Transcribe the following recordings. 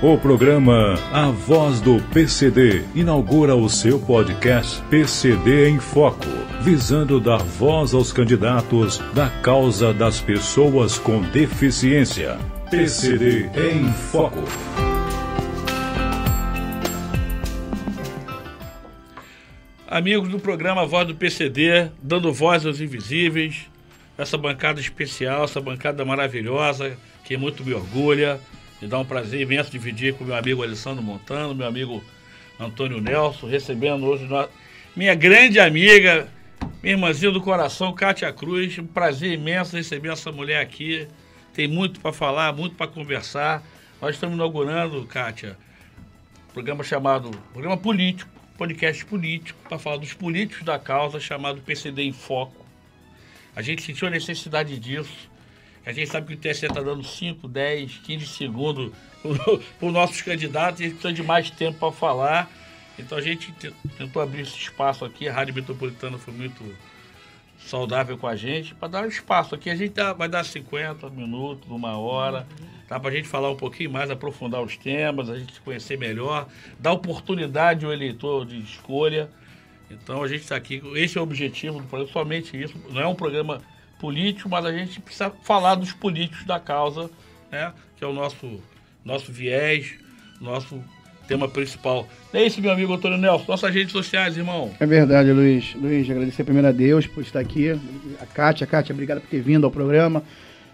O programa A Voz do PCD inaugura o seu podcast PCD em Foco, visando dar voz aos candidatos da causa das pessoas com deficiência. PCD em Foco. Amigos do programa Voz do PCD, dando voz aos invisíveis, essa bancada especial, essa bancada maravilhosa, que muito me orgulha. Me dá um prazer imenso dividir com meu amigo Alessandro Montano, meu amigo Antônio Nelson, recebendo hoje minha grande amiga, minha irmãzinha do coração, Kátia Cruz. Um prazer imenso receber essa mulher aqui. Tem muito para falar, muito para conversar. Nós estamos inaugurando, Kátia, um programa político, podcast político, para falar dos políticos da causa, chamado PCD em Foco. A gente sentiu a necessidade disso. A gente sabe que o TSE está dando 5, 10, 15 segundos para os nossos candidatos e eles precisam de mais tempo para falar. Então a gente tentou abrir esse espaço aqui. A Rádio Metropolitana foi muito saudável com a gente para dar um espaço aqui. A gente vai dar 50 minutos, 1 hora, tá, para a gente falar um pouquinho mais, aprofundar os temas, a gente se conhecer melhor, dar oportunidade ao eleitor de escolha. Então a gente está aqui, esse é o objetivo do programa, somente isso. Não é um programa político, mas a gente precisa falar dos políticos da causa, né? Que é o nosso viés, nosso tema principal. É isso, meu amigo Antônio Nelson, nossas redes sociais, irmão. É verdade, Luiz. Luiz, agradecer primeiro a Deus por estar aqui. A Kátia, obrigado por ter vindo ao programa.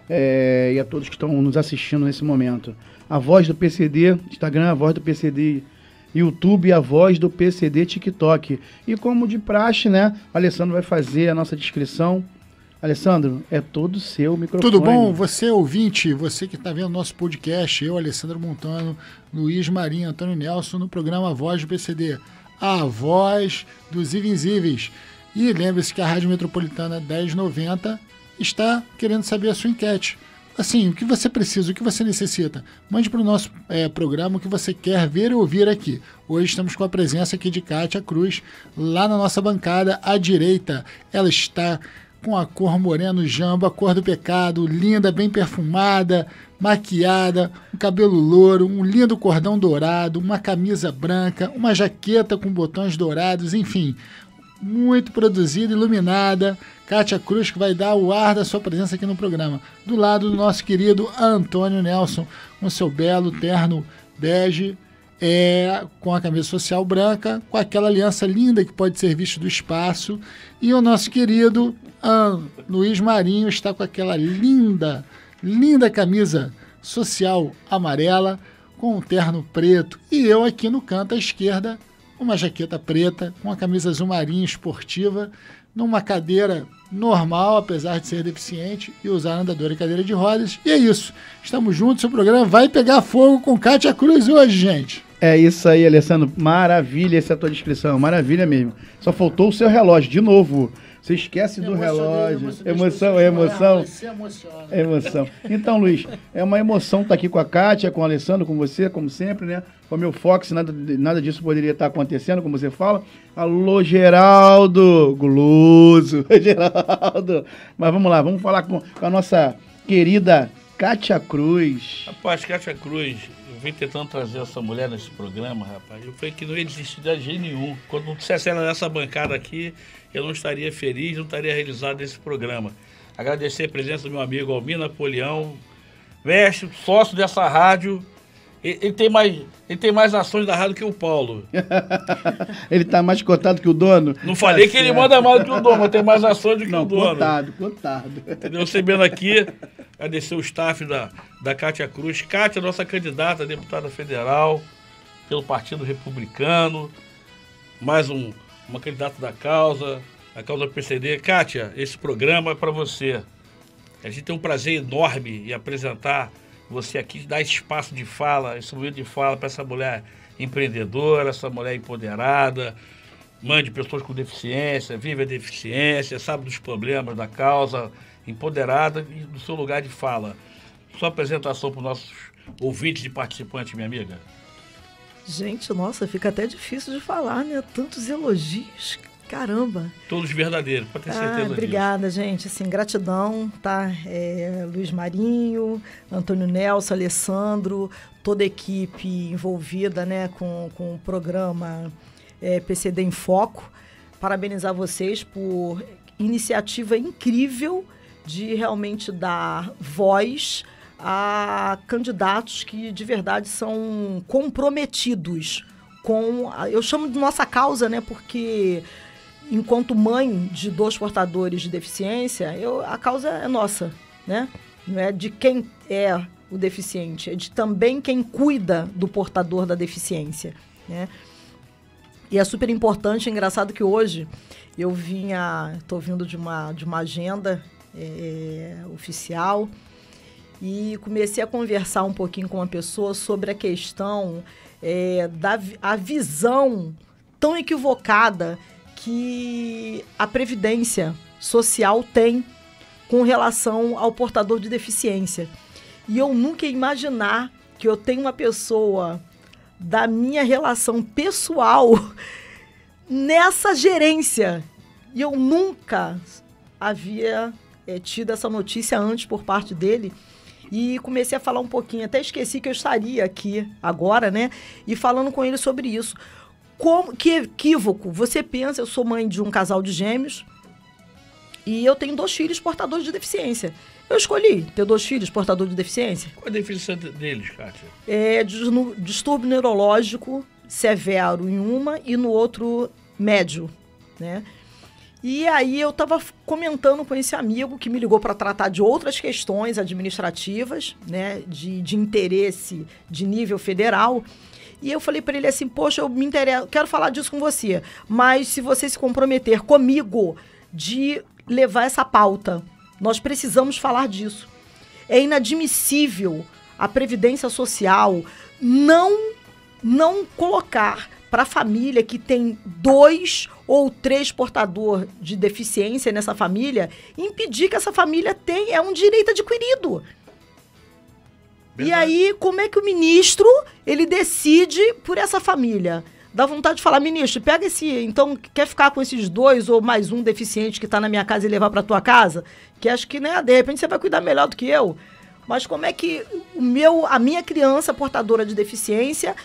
E a todos que estão nos assistindo nesse momento. A Voz do PCD, Instagram, a Voz do PCD, YouTube, a Voz do PCD, TikTok. E como de praxe, né? O Alessandro vai fazer a nossa descrição. Alessandro, é todo seu microfone. Tudo bom? Você ouvinte, você que está vendo nosso podcast, eu, Alessandro Montano, Luiz Marinho, Antônio Nelson, no programa Voz do PCD, a voz dos invisíveis. E lembre-se que a Rádio Metropolitana 1090 está querendo saber a sua enquete. Assim, o que você precisa, o que você necessita? Mande para o nosso programa o que você quer ver e ouvir aqui. Hoje estamos com a presença aqui de Kátia Cruz, lá na nossa bancada à direita. Ela está com a cor moreno jamba, a cor do pecado, linda, bem perfumada, maquiada, um cabelo louro, um lindo cordão dourado, uma camisa branca, uma jaqueta com botões dourados, enfim, muito produzida, iluminada. Kátia Cruz, que vai dar o ar da sua presença aqui no programa. Do lado do nosso querido Antônio Nelson, com seu belo terno bege, com a camisa social branca, com aquela aliança linda que pode ser vista do espaço. E o nosso querido Luiz Marinho está com aquela linda camisa social amarela, com um terno preto. E eu aqui no canto à esquerda, uma jaqueta preta, com a camisa azul marinho esportiva, numa cadeira normal, apesar de ser deficiente, e usar andador e cadeira de rodas. E é isso. Estamos juntos, o programa vai pegar fogo com Kátia Cruz hoje, gente. É isso aí, Alessandro. Maravilha essa tua descrição, maravilha mesmo. Só faltou o seu relógio, de novo. Você esquece do relógio. Emoção. Então, Luiz, é uma emoção estar aqui com a Kátia, com o Alessandro, com você, como sempre, né? Com o meu Fox, nada disso poderia estar acontecendo, como você fala. Alô, Geraldo, guloso, Geraldo. Mas vamos lá, vamos falar com a nossa querida Kátia Cruz. Rapaz, Kátia Cruz, eu vim tentando trazer essa mulher nesse programa, rapaz. Eu falei que não ia desistir de jeito nenhum. Quando não dissesse ela nessa bancada aqui, eu não estaria feliz, não estaria realizado nesse programa. Agradecer a presença do meu amigo Almir Napoleão, mestre, sócio dessa rádio. Ele tem mais ações da rádio que o Paulo. Ele está mais cotado que o dono? Não falei que ele manda mais do que o dono, mas tem mais ações do que o dono. Cotado. Entendeu? Recebendo aqui, agradecer o staff da Kátia Cruz. Kátia, nossa candidata a deputada federal pelo Partido Republicano. Mais uma candidata da causa PCD. Kátia, esse programa é para você. A gente tem um prazer enorme em apresentar você aqui, dar esse espaço de fala, esse momento de fala para essa mulher empreendedora, essa mulher empoderada, mãe de pessoas com deficiência, vive a deficiência, sabe dos problemas da causa, empoderada e do seu lugar de fala. Sua apresentação para os nossos ouvintes e participantes, minha amiga. Gente, nossa, fica até difícil de falar, né? Tantos elogios. Caramba! Todos verdadeiros, pode ter certeza obrigada, disso. Gente. Assim, gratidão, tá? Luiz Marinho, Antônio Nelson, Alessandro, toda a equipe envolvida, né, com o programa PCD em Foco. Parabenizar vocês por iniciativa incrível de realmente dar voz a candidatos que de verdade são comprometidos com... Eu chamo de nossa causa, né? Porque enquanto mãe de 2 portadores de deficiência, a causa é nossa, né? Não é de quem é o deficiente, é de também quem cuida do portador da deficiência, né? E é super importante, engraçado que hoje eu estou vindo de uma agenda oficial e comecei a conversar um pouquinho com uma pessoa sobre a questão a visão tão equivocada que a Previdência Social tem com relação ao portador de deficiência. E eu nunca ia imaginar que eu tenho uma pessoa da minha relação pessoal nessa gerência. E eu nunca havia tido essa notícia antes por parte dele. E comecei a falar um pouquinho, até esqueci que eu estaria aqui agora, né? E falando com ele sobre isso. Que equívoco. Você pensa, eu sou mãe de um casal de gêmeos e eu tenho 2 filhos portadores de deficiência. Eu escolhi ter 2 filhos portadores de deficiência. Qual a definição deles, Kátia? Distúrbio neurológico severo em uma e no outro médio, né? E aí eu estava comentando com esse amigo que me ligou para tratar de outras questões administrativas, né, de interesse de nível federal. E eu falei para ele assim, poxa, eu me interesso, quero falar disso com você, mas se você se comprometer comigo de levar essa pauta, nós precisamos falar disso. É inadmissível a Previdência Social não colocar para a família que tem 2 ou 3 portadores de deficiência nessa família, impedir que essa família tenha um direito adquirido. Verdade. E aí, como é que o ministro, ele decide por essa família? Dá vontade de falar, ministro, pega então, quer ficar com esses 2 ou mais um deficiente que está na minha casa e levar para tua casa? Que acho que, né, de repente você vai cuidar melhor do que eu. Mas como é que a minha criança portadora de deficiência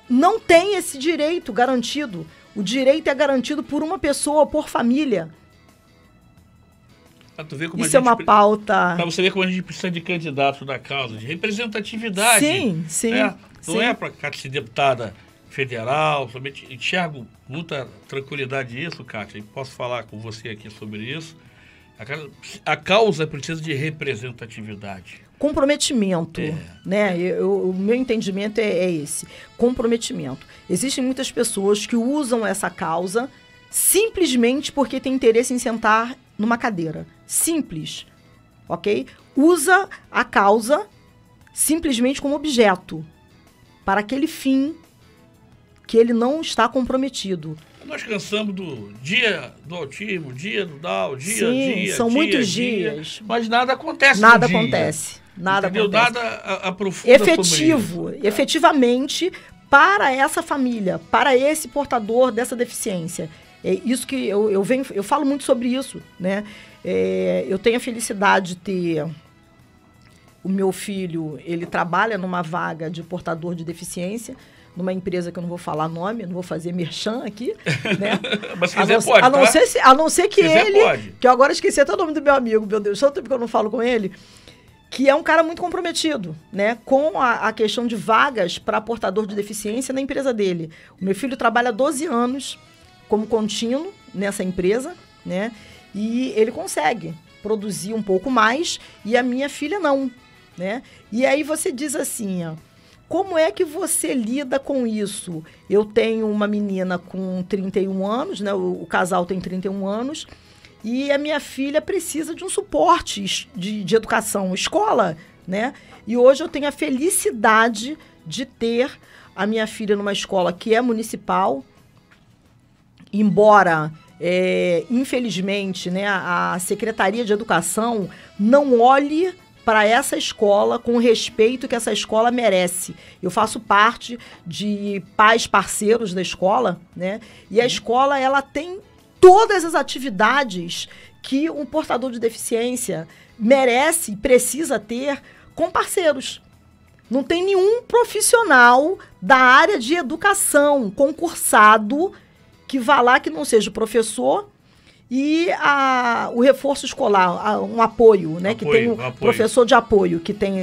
não tem esse direito garantido? O direito é garantido por uma pessoa, por família. Isso é uma pauta... Para você ver como a gente precisa de candidatos da causa, de representatividade. Sim. Não é para ser deputada federal, somente enxergo muita tranquilidade isso, Kátia, e posso falar com você aqui sobre isso. A causa precisa de representatividade. Comprometimento, né? O meu entendimento é esse, comprometimento. Existem muitas pessoas que usam essa causa simplesmente porque tem interesse em sentar numa cadeira. Simples, ok? Usa a causa simplesmente como objeto para aquele fim que ele não está comprometido. Nós cansamos do dia do autismo, dia do Down, são muitos dias. Mas nada acontece Nada acontece. Nada entendeu? acontece. Nada aprofunda efetivamente para essa família, para esse portador dessa deficiência. É isso que eu falo muito sobre isso, né? Eu tenho a felicidade de ter o meu filho, ele trabalha numa vaga de portador de deficiência, numa empresa que eu não vou falar nome, não vou fazer merchan aqui, né? Mas se quiser pode, a não ser que ele... Pode. Que eu agora esqueci até o nome do meu amigo, meu Deus, só tempo que eu não falo com ele, que é um cara muito comprometido, né? Com a questão de vagas para portador de deficiência na empresa dele. O meu filho trabalha 12 anos como contínuo nessa empresa, né? E ele consegue produzir um pouco mais e a minha filha não, né? E aí você diz assim, ó, como é que você lida com isso? Eu tenho uma menina com 31 anos, né? O casal tem 31 anos, e a minha filha precisa de um suporte de educação, escola, né? E hoje eu tenho a felicidade de ter a minha filha numa escola que é municipal, embora, infelizmente, né, a Secretaria de Educação não olhe para essa escola com o respeito que essa escola merece. Eu faço parte de pais parceiros da escola, né? E a escola, ela tem todas as atividades que um portador de deficiência merece e precisa ter com parceiros. Não tem nenhum profissional da área de educação concursado que vá lá que não seja o professor e o reforço escolar, um apoio, né? Que tem o professor de apoio, que tem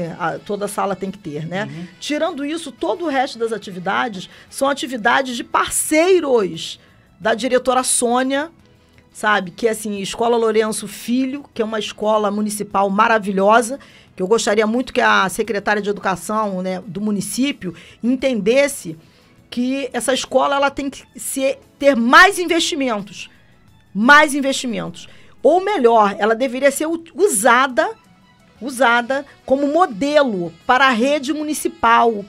toda sala tem que ter, né? Uhum. Tirando isso, todo o resto das atividades são atividades de parceiros da diretora Sônia, sabe? Que é assim, Escola Lourenço Filho, que é uma escola municipal maravilhosa, que eu gostaria muito que a secretária de Educação, né, do município entendesse que essa escola ela tem que ter mais investimentos. Ou melhor, ela deveria ser usada como modelo para a rede municipal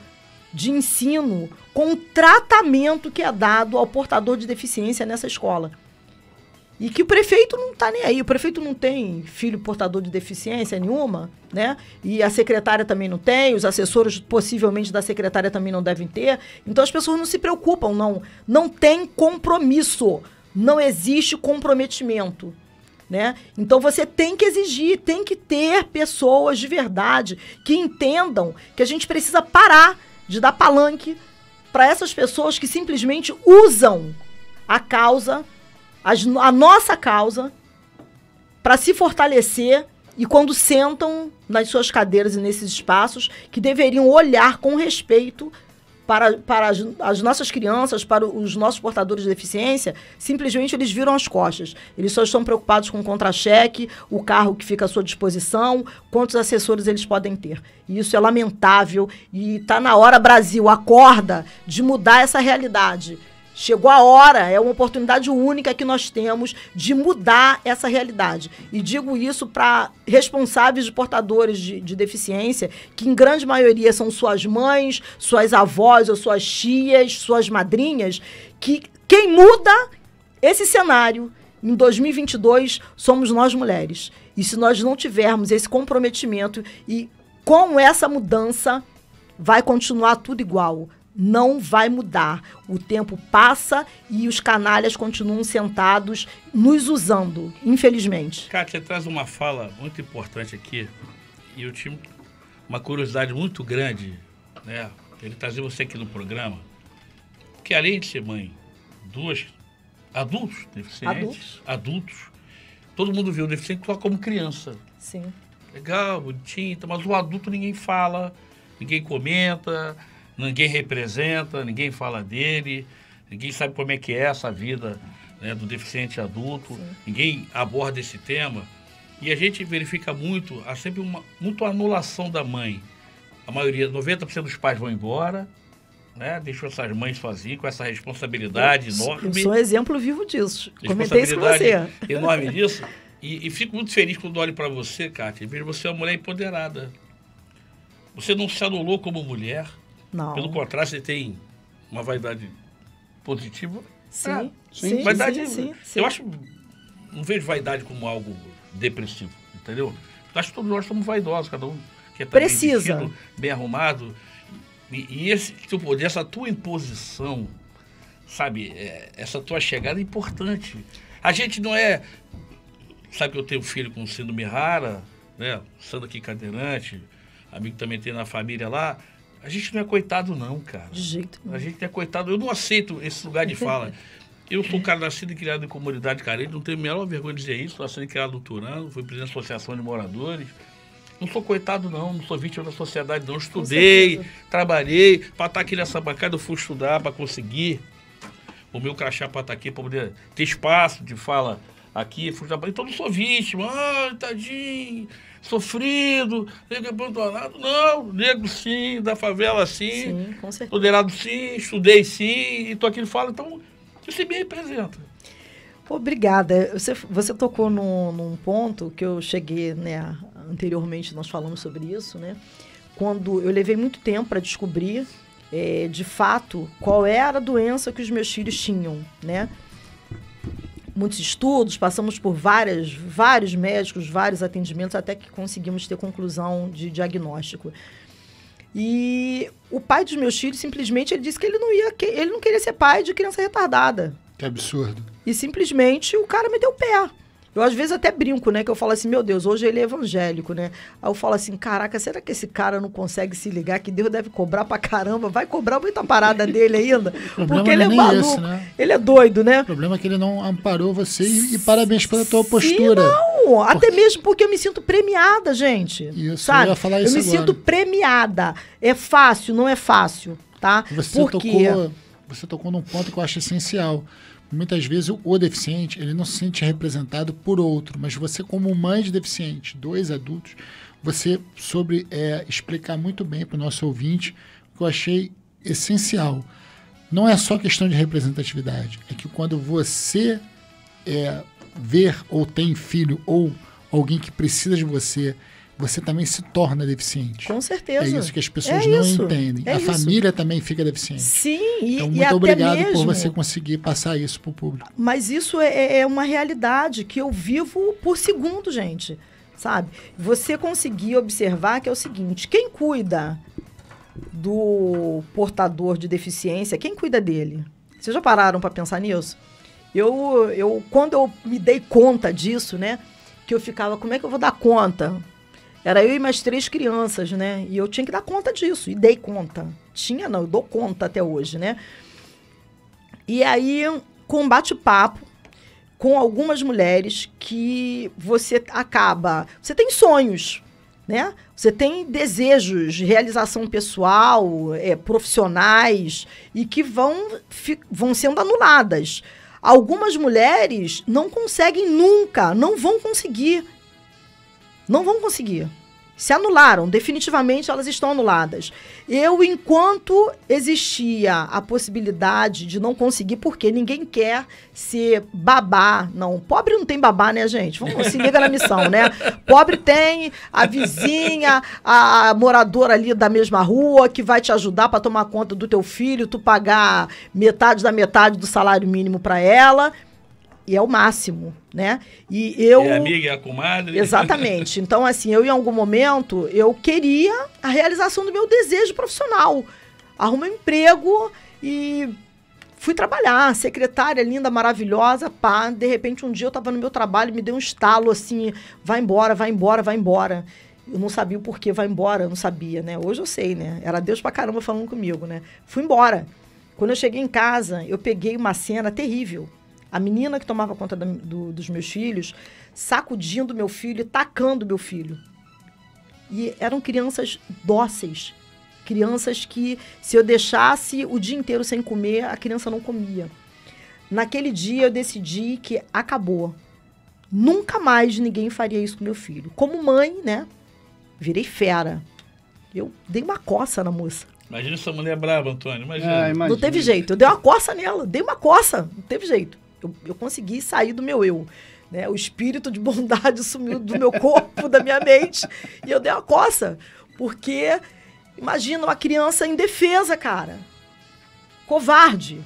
de ensino com o tratamento que é dado ao portador de deficiência nessa escola. E que o prefeito não está nem aí. O prefeito não tem filho portador de deficiência nenhuma, né? E a secretária também não tem, os assessores possivelmente da secretária também não devem ter. Então as pessoas não se preocupam, não tem compromisso, não existe comprometimento, né? Então você tem que exigir, tem que ter pessoas de verdade que entendam que a gente precisa parar de dar palanque para essas pessoas que simplesmente usam a causa, a nossa causa, para se fortalecer e quando sentam nas suas cadeiras e nesses espaços, que deveriam olhar com respeito para as nossas crianças, para os nossos portadores de deficiência, simplesmente eles viram as costas. Eles só estão preocupados com o contra-cheque, o carro que fica à sua disposição, quantos assessores eles podem ter. E isso é lamentável e está na hora, Brasil, acorda, de mudar essa realidade. Chegou a hora, é uma oportunidade única que nós temos de mudar essa realidade. E digo isso para responsáveis de portadores de deficiência, que em grande maioria são suas mães, suas avós ou suas tias, suas madrinhas, que quem muda esse cenário em 2022 somos nós mulheres. E se nós não tivermos esse comprometimento e com essa mudança, vai continuar tudo igual. Não vai mudar. O tempo passa e os canalhas continuam sentados nos usando, infelizmente. Kátia, você traz uma fala muito importante aqui e eu tinha uma curiosidade muito grande, né? Ele trazer você aqui no programa, que além de ser mãe, duas adultos deficientes, adultos, todo mundo vê o deficiente só como criança. Sim. Legal, bonitinho, mas o adulto ninguém fala, ninguém comenta, ninguém representa, ninguém fala dele, ninguém sabe como é que é essa vida, né, do deficiente adulto, sim, ninguém aborda esse tema. E a gente verifica muito, há sempre muito anulação da mãe. A maioria, 90% dos pais vão embora, né, deixam essas mães sozinhas com essa responsabilidade enorme. Eu sou exemplo vivo disso. Comentei isso com você. Enorme disso. E fico muito feliz quando olho para você, Kátia, e vejo você uma mulher empoderada. Você não se anulou como mulher. Não. Pelo contrário, você tem uma vaidade positiva. Sim, sim, vaidade, sim. Eu acho, não vejo vaidade como algo depressivo, entendeu? Eu acho que todos nós somos vaidosos, cada um quer estar precisa, bem vestido, bem arrumado. E esse teu poder, essa tua imposição, sabe, essa tua chegada é importante. A gente não é... Sabe que eu tenho um filho com síndrome rara, né? Sandro aqui cadeirante, amigo também tem na família lá. A gente não é coitado não, cara. De jeito nenhum. A gente não é coitado. Eu não aceito esse lugar de fala. Eu sou um cara nascido e criado em comunidade carente, não tenho a menor vergonha de dizer isso. Nascido e criado no Turano, fui presidente da Associação de Moradores. Não sou coitado não sou vítima da sociedade não. Estudei, trabalhei. Para estar aqui nessa bancada eu fui estudar para conseguir o meu crachá para estar aqui, para poder ter espaço de fala aqui. Fui trabalhar. Então não sou vítima. Ai, tadinho, sofrido, negro abandonado. Não, negro sim, da favela sim. Sim, com certeza. Tolerado sim, estudei sim, e estou aqui fala. Então, você me representa. Pô, obrigada. Você tocou num ponto que eu cheguei, né, anteriormente nós falamos sobre isso, né? Quando eu levei muito tempo para descobrir, de fato, qual era a doença que os meus filhos tinham, né? Muitos estudos, passamos por vários médicos, vários atendimentos, até que conseguimos ter conclusão de diagnóstico. E o pai dos meus filhos, simplesmente, ele disse que ele não queria ser pai de criança retardada. Que absurdo. e simplesmente o cara meteu o pé. Eu, às vezes, até brinco, né? Que eu falo assim, meu Deus, hoje ele é evangélico, né? Aí eu falo assim, caraca, será que esse cara não consegue se ligar que Deus deve cobrar pra caramba? Vai cobrar muita parada dele ainda? Porque ele é maluco, esse, né? Ele é doido, né? O problema é que ele não amparou você e parabéns pela tua postura. Não, até mesmo porque eu me sinto premiada, gente. Isso, sabe? eu ia falar isso agora. Eu me sinto premiada. É fácil, não é fácil, tá? Você tocou num ponto que eu acho essencial. Muitas vezes o deficiente, ele não se sente representado por outro, mas você, como mãe de deficiente, 2 adultos, você soube explicar muito bem para o nosso ouvinte o que eu achei essencial. Não é só questão de representatividade, é que quando você ver ou tem filho ou alguém que precisa de você, você também se torna deficiente. Com certeza. É isso que as pessoas não entendem. A família também fica deficiente. Sim, então, muito obrigado por você conseguir passar isso para o público. Mas isso é uma realidade que eu vivo por segundo, gente. Sabe? Você conseguir observar que é o seguinte, quem cuida do portador de deficiência, quem cuida dele? Vocês já pararam para pensar nisso? Quando eu me dei conta disso, né? Que eu ficava, como é que eu vou dar conta? Era eu e mais 3 crianças, né? E eu tinha que dar conta disso. E dei conta. Eu dou conta até hoje, né? E aí, com bate-papo com algumas mulheres que você tem sonhos, né? Você tem desejos de realização pessoal, profissionais, e que vão sendo anuladas. Algumas mulheres não conseguem nunca, não vão conseguir. Não vão conseguir. Se anularam, definitivamente elas estão anuladas. Enquanto existia a possibilidade de não conseguir, porque ninguém quer ser babá. Não, pobre não tem babá, né, gente? Vamos se liga na missão, né? Pobre tem a vizinha, a moradora ali da mesma rua, que vai te ajudar para tomar conta do teu filho, tu pagar metade da metade do salário mínimo para ela. E é o máximo, né? É a amiga, é a comadre. Exatamente. Então, assim, em algum momento, eu queria a realização do meu desejo profissional. Arrumei um emprego e fui trabalhar. Secretária linda, maravilhosa, pá. De repente, um dia eu estava no meu trabalho e me deu um estalo, assim, vai embora, vai embora, vai embora. Eu não sabia o porquê, vai embora, eu não sabia, né? Hoje eu sei, né? Era Deus pra caramba falando comigo, né? Fui embora. Quando eu cheguei em casa, eu peguei uma cena terrível. A menina que tomava conta dos meus filhos, sacudindo meu filho e tacando meu filho. E eram crianças dóceis. Crianças que, se eu deixasse o dia inteiro sem comer, a criança não comia. Naquele dia, eu decidi que acabou. Nunca mais ninguém faria isso com meu filho. Como mãe, né? Virei fera. Eu dei uma coça na moça. Imagina essa mulher brava, Antônio. Imagina. Não teve jeito. Eu dei uma coça nela. Dei uma coça. Não teve jeito. Eu consegui sair do meu eu, né? O espírito de bondade sumiu do meu corpo, da minha mente, e eu dei uma coça. Porque, imagina uma criança indefesa, cara. Covarde.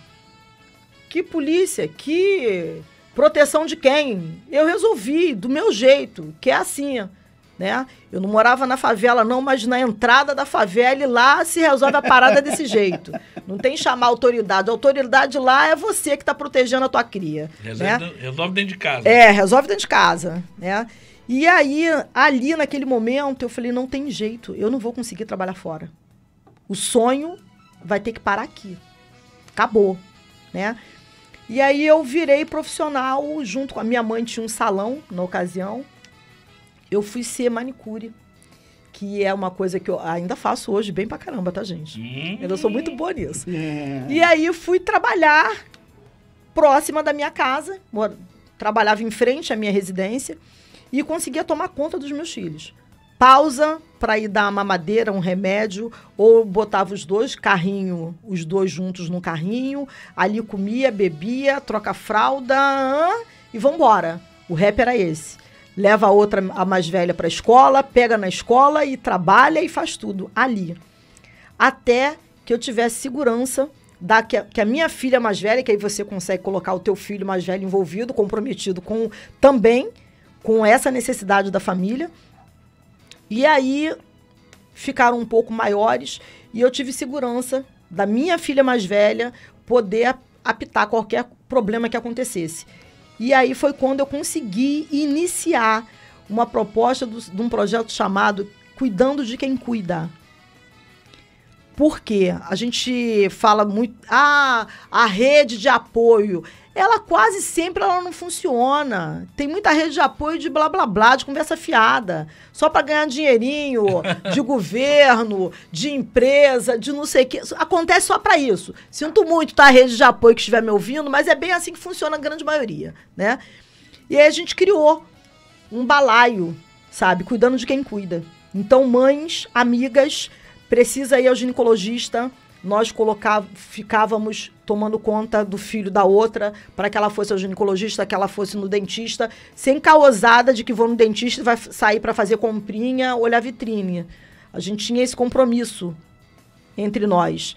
Que polícia, que proteção de quem? Eu resolvi, do meu jeito, que é assim, né? Eu não morava na favela não, mas na entrada da favela e lá se resolve a parada desse jeito. Não tem chamar a autoridade. A autoridade lá é você que está protegendo a tua cria. Resolve dentro de casa. Resolve dentro de casa, né? E aí, ali naquele momento, eu falei, não tem jeito, eu não vou conseguir trabalhar fora. O sonho vai ter que parar aqui. Acabou, né? E aí eu virei profissional, junto com a minha mãe, tinha um salão na ocasião. Eu fui ser manicure, que é uma coisa que eu ainda faço hoje bem pra caramba, tá, gente? Eu sou muito boa nisso. E aí eu fui trabalhar próxima da minha casa, trabalhava em frente à minha residência e conseguia tomar conta dos meus filhos. Pausa para ir dar uma mamadeira, um remédio, ou botava os dois juntos no carrinho, ali comia, bebia, troca fralda e vambora. O rap era esse. Leva a mais velha para a escola, pega na escola e trabalha e faz tudo ali. Até que eu tivesse segurança que a minha filha mais velha, que aí você consegue colocar o teu filho mais velho envolvido, comprometido também com essa necessidade da família. E aí ficaram um pouco maiores e eu tive segurança da minha filha mais velha poder apitar qualquer problema que acontecesse. E aí foi quando eu consegui iniciar uma proposta de um projeto chamado Cuidando de Quem Cuida. Por quê? A gente fala muito, a rede de apoio, ela quase sempre não funciona. Tem muita rede de apoio de blá, blá, blá, de conversa fiada, só para ganhar dinheirinho, de governo, de empresa, de não sei o quê. Acontece só para isso. Sinto muito, tá, a rede de apoio que estiver me ouvindo, mas é bem assim que funciona a grande maioria, né? E aí a gente criou um balaio, sabe? Cuidando de quem cuida. Então, mães, amigas, precisa ir ao ginecologista. Nós ficávamos tomando conta do filho da outra para que ela fosse ao ginecologista, que ela fosse no dentista, sem causada de que vou no dentista e vai sair para fazer comprinha, olhar vitrine. A gente tinha esse compromisso entre nós.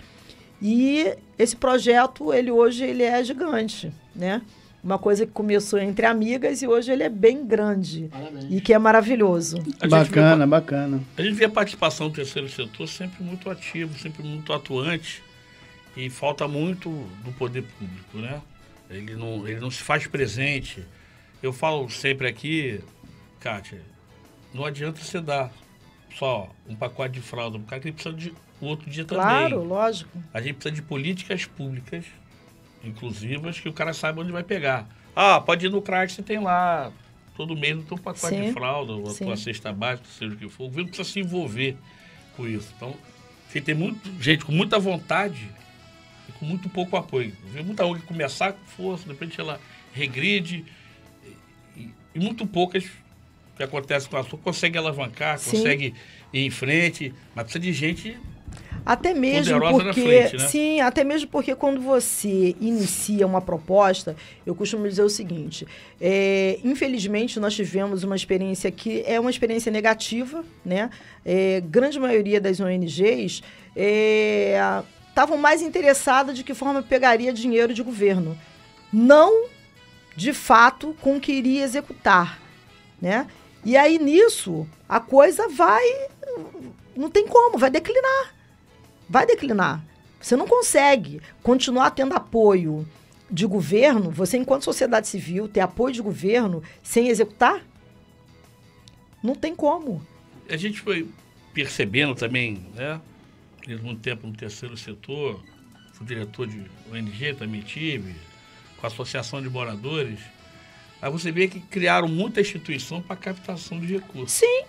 E esse projeto, hoje ele é gigante, né? Uma coisa que começou entre amigas e hoje ele é bem grande. Parabéns. E que é maravilhoso. Bacana. A gente vê a participação do terceiro setor sempre muito ativo, sempre muito atuante, e falta muito do poder público, né? Ele não se faz presente. Eu falo sempre aqui, Kátia, não adianta você dar só um pacote de fralda para o cara, que ele precisa de outro dia também. Claro, lógico. A gente precisa de políticas públicas inclusivas, que o cara saiba onde vai pegar. Pode ir no CRAS, você tem lá, todo mês não tem um pacote de fralda, ou a tua cesta básica, seja o que for. O governo precisa se envolver com isso. Então, tem gente com muita vontade e com muito pouco apoio. Vê muita ONG começar com força, de repente ela regride, e muito poucas que acontece com a sua consegue alavancar, consegue ir em frente, mas precisa de gente até mesmo poderosa porque, na frente, né? Sim, até mesmo porque quando você inicia uma proposta, eu costumo dizer o seguinte, infelizmente nós tivemos uma experiência que é uma experiência negativa, né? Grande maioria das ONGs estavam mais interessadas de que forma pegaria dinheiro de governo, não de fato com o que iria executar, né? E aí nisso a coisa não tem como, vai declinar. Vai declinar. Você não consegue continuar tendo apoio de governo, você enquanto sociedade civil, ter apoio de governo sem executar? Não tem como. A gente foi percebendo também, né? Desde muito tempo no terceiro setor, fui diretor de ONG, também tive, com a Associação de Moradores. Aí você vê que criaram muita instituição para captação de recursos. Sim,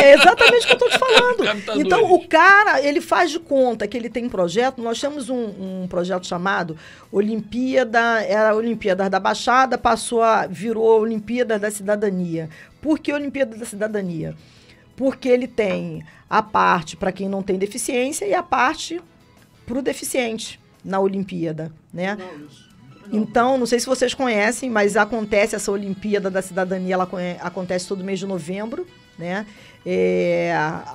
é exatamente o que eu estou te falando. Então, o cara, ele faz de conta que ele tem um projeto. Nós temos um projeto chamado era a Olimpíada da Baixada, virou Olimpíada da Cidadania. Por que Olimpíada da Cidadania? Porque ele tem a parte para quem não tem deficiência e a parte para o deficiente na Olimpíada, né? Então, não sei se vocês conhecem, mas acontece essa Olimpíada da Cidadania, ela acontece todo mês de novembro, né?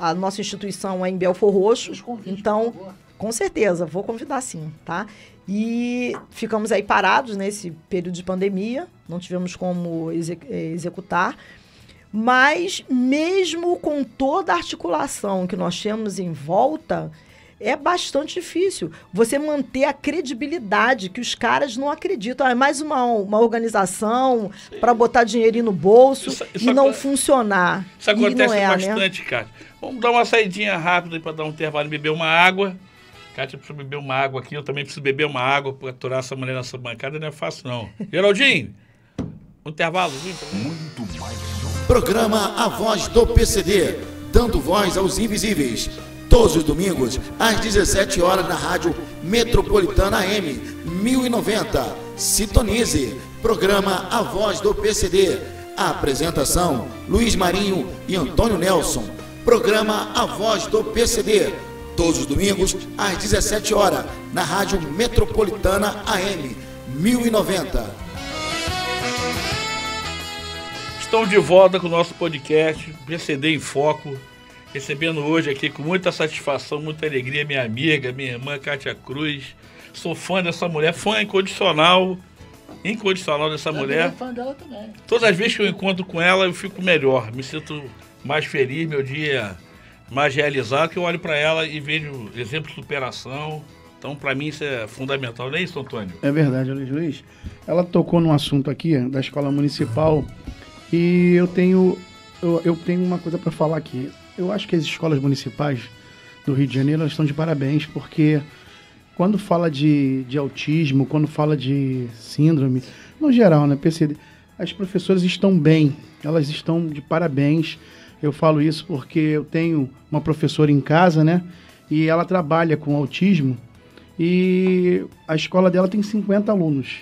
A nossa instituição é em Belfor Roxo, então, com certeza, vou convidar sim, tá? E ficamos aí parados nesse período de pandemia, não tivemos como executar, mas mesmo com toda a articulação que nós temos em volta, é bastante difícil você manter a credibilidade que os caras não acreditam. É mais uma organização para botar dinheirinho no bolso e não funcionar. Isso acontece bastante, né? Kátia. Vamos dar uma saidinha rápida para dar um intervalo e beber uma água. Kátia precisa beber uma água aqui, eu também preciso beber uma água para aturar essa mulher nessa bancada, não é fácil não. Geraldinho, um intervalo. Muito mais. Programa A Voz do PCD, dando voz aos invisíveis. Todos os domingos, às 17 horas, na Rádio Metropolitana AM 1090. Sintonize. Programa A Voz do PCD. A apresentação, Luiz Marinho e Antônio Nelson. Programa A Voz do PCD. Todos os domingos, às 17 horas, na Rádio Metropolitana AM 1090. Estamos de volta com o nosso podcast PCD em Foco. Recebendo hoje aqui com muita satisfação, muita alegria, minha amiga, minha irmã Kátia Cruz. Sou fã dessa mulher, fã incondicional dessa mulher. Fã dela também. Todas as vezes que eu encontro com ela, eu fico melhor, me sinto mais feliz, meu dia mais realizado, que eu olho para ela e vejo exemplo de superação, Então, para mim, isso é fundamental, não é isso, Antônio? É verdade, Luiz. Ela tocou num assunto aqui da escola municipal e eu tenho uma coisa para falar aqui. Eu acho que as escolas municipais do Rio de Janeiro elas estão de parabéns, porque quando fala de autismo, quando fala de síndrome, no geral, né, PCD, as professoras estão bem, elas estão de parabéns. Eu falo isso porque eu tenho uma professora em casa, né, e ela trabalha com autismo e a escola dela tem 50 alunos.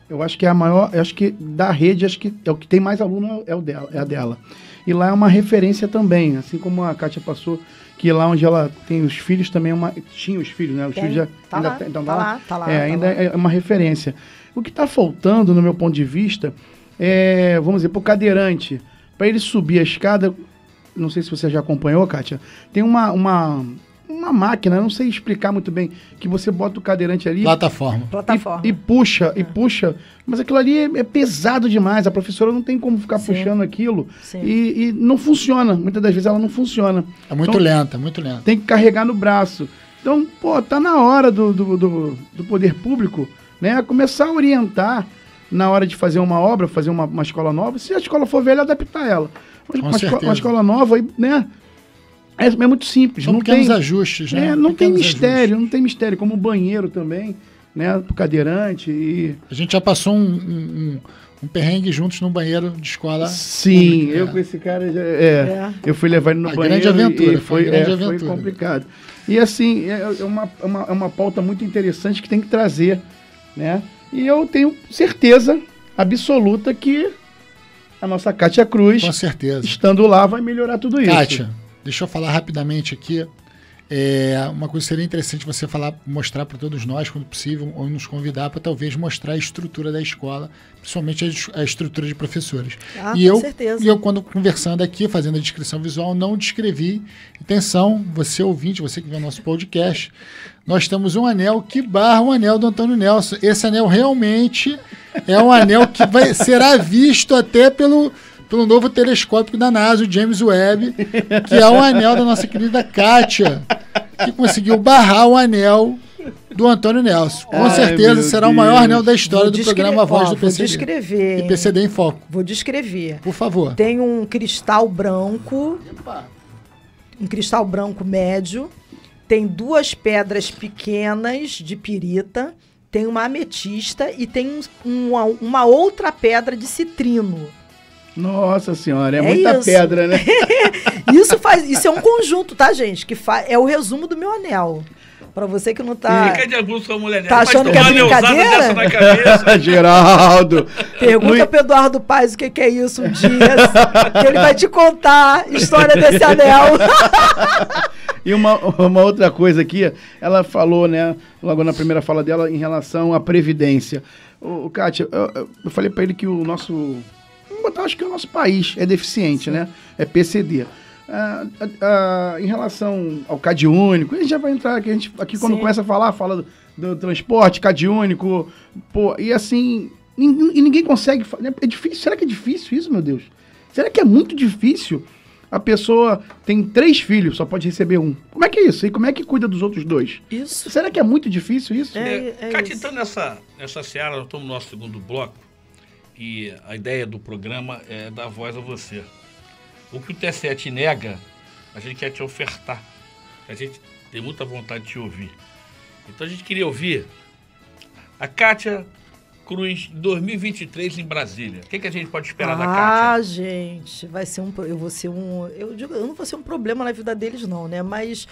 Eu acho que é a maior, eu acho que da rede, acho que é o que tem mais aluno é a dela. E lá é uma referência também, assim como a Kátia passou, que lá onde ela tem os filhos também tinha os filhos, né? Os filhos já tá ainda lá, tem, então tá lá. ainda é uma referência. O que está faltando, no meu ponto de vista, é, vamos dizer, para o cadeirante, para ele subir a escada, não sei se você já acompanhou, Kátia, tem uma máquina, não sei explicar muito bem, que você bota o cadeirante ali... Plataforma. E puxa, mas aquilo ali é pesado demais, a professora não tem como ficar puxando aquilo e não funciona, muitas das vezes ela não funciona. É muito lenta, muito lenta. Tem que carregar no braço. Então, tá na hora do poder público, né, começar a orientar na hora de fazer uma obra, fazer uma escola nova, se a escola for velha, adaptar ela. Uma escola nova, né? É muito simples. São pequenos ajustes, né? Não tem mistério, como o banheiro também, né? Pro cadeirante e... A gente já passou um perrengue juntos no banheiro de escola. Sim, pública, eu com esse cara, eu fui levar ele no banheiro grande aventura, e foi aventura. complicado. E assim, é uma pauta muito interessante que tem que trazer, né? E eu tenho certeza absoluta que a nossa Kátia Cruz, com certeza, estando lá, vai melhorar tudo isso. Kátia, deixa eu falar rapidamente aqui. Uma coisa que seria interessante você mostrar para todos nós, quando possível, ou nos convidar para talvez mostrar a estrutura da escola, principalmente a estrutura de professores. Com certeza. E eu, quando conversando aqui, fazendo a descrição visual, não descrevi. Atenção, você ouvinte, você que vê o nosso podcast, nós temos um anel que barra o anel do Antônio Nelson. Esse anel realmente é um anel que será visto até pelo novo telescópio da NASA, o James Webb, que é o anel da nossa querida Kátia, que conseguiu barrar o anel do Antônio Nelson. Com certeza será o maior anel da história do programa Voz do PCD. Vou descrever. E PCD em Foco. Vou descrever. Por favor. Tem um cristal branco, um cristal branco médio, tem 2 pedras pequenas de pirita, tem uma ametista e tem uma outra pedra de citrino. Nossa senhora, é muita pedra, né? Isso é um conjunto, tá, gente? É o resumo do meu anel. Pra você que não tá... Fica de abuso com a mulher dela. Tá achando que é brincadeira? Dessa na cabeça. Geraldo! Pergunta pro Eduardo Paes o que é isso um dia, que ele vai te contar a história desse anel. E uma outra coisa aqui, ela falou, né, logo na primeira fala dela, em relação à Previdência. Kátia, eu falei pra ele que o nosso... acho que o nosso país é deficiente, né? É PCD. Em relação ao CAD único, a gente já vai entrar aqui quando começa a falar, fala do transporte, CAD único, e assim, e ninguém consegue, é difícil, será que é difícil isso, meu Deus? Será que é muito difícil? A pessoa tem 3 filhos, só pode receber 1. Como é que é isso? E como é que cuida dos outros 2? Isso. Será que é muito difícil isso? Kátia, então nessa seara, nós estamos no nosso segundo bloco, e a ideia do programa é dar voz a você. O que o TSE te nega, a gente quer te ofertar. A gente tem muita vontade de te ouvir. Então a gente queria ouvir a Kátia Cruz 2023 em Brasília. O que a gente pode esperar da Kátia? Gente, vai ser eu não vou ser um problema na vida deles não, né? Mas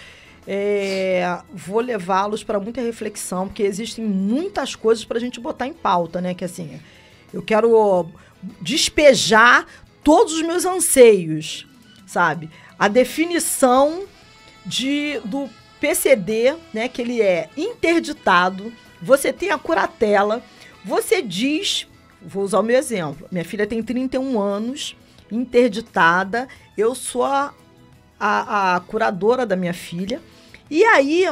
vou levá-los para muita reflexão, porque existem muitas coisas para a gente botar em pauta, né? Que assim, eu quero despejar todos os meus anseios, sabe? A definição do PCD, né? Que ele é interditado, você tem a curatela, você diz, vou usar o meu exemplo, minha filha tem 31 anos, interditada, eu sou a curadora da minha filha, e aí